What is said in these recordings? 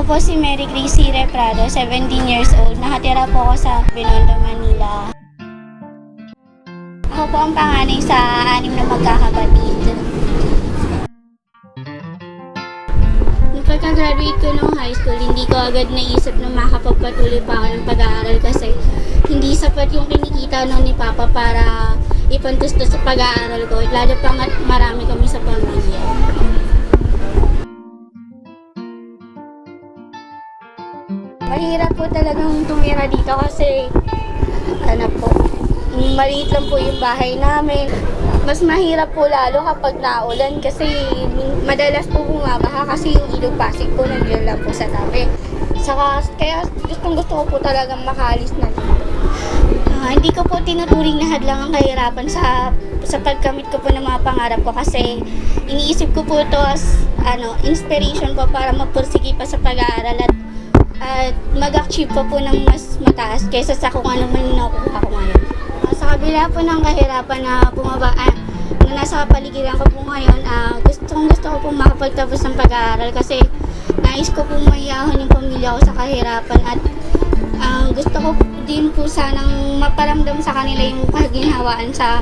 Ako po si Mary Gracie Reprado, 17 years old. Nakatira po ako sa Binondo, Manila. Ako po ang panganay sa 6 na magkakapatid. Nung pagka-graduate ko ng high school, hindi ko agad naisip na makapagpatuloy pa ako ng pag-aaral kasi hindi sapat yung kinikita noon ni Papa para ipantustos sa pag-aaral ko. Lalo pa nga marami kami sa pamilya. Mahirap po talagang tumira dito kasi maliit lang po yung bahay namin. Mas mahirap po lalo kapag naulan kasi madalas po bumabaha kasi yung ilog Pasig po nandiyan lang po sa tabi. Kaya gusto ko po talagang makaalis na dito. Hindi ko po tinuturing na hadlang ang kahirapan sa pagkamit ko po ng mga pangarap ko kasi iniisip ko po ito as inspiration po para magpursige pa sa pag-aaral at mag-achieve pa po ng mas mataas kaysa sa kung ano man yung nakuha ko ngayon. Sa kabila po ng kahirapan na na nasa paligiran ko po ngayon, gusto ko po makapagtapos ng pag-aaral kasi nais ko po maiyahon yung pamilya ko sa kahirapan at gusto ko din po sanang maparamdam sa kanila yung kaginhawaan sa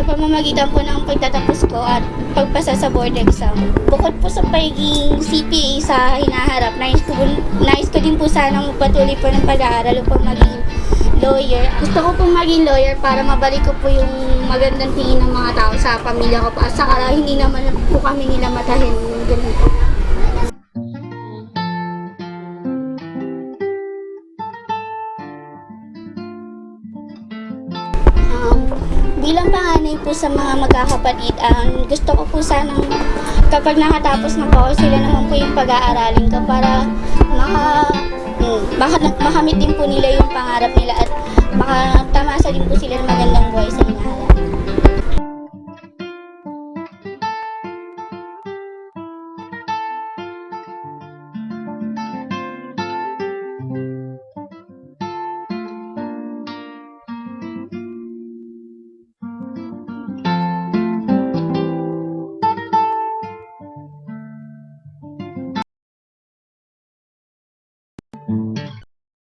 pamamagitan po ng pagtatapos ko at pagpasa sa board exam. Bukod po sa pagiging CPA sa hinaharap, nais ko din po sanang magpatuloy po ng pag-aaral upang maging lawyer. Gusto ko pong maging lawyer para mabalik ko po yung magandang tingin ng mga tao sa pamilya ko pa. Saka hindi naman po kami nila matahin. Ganun po. Bilang panganay po sa mga magkakapatid, gusto ko po sanang kapag nakatapos na po sila naman po yung pag-aaralin ko para makamit din po nila yung pangarap nila at makatamasa din po sila ng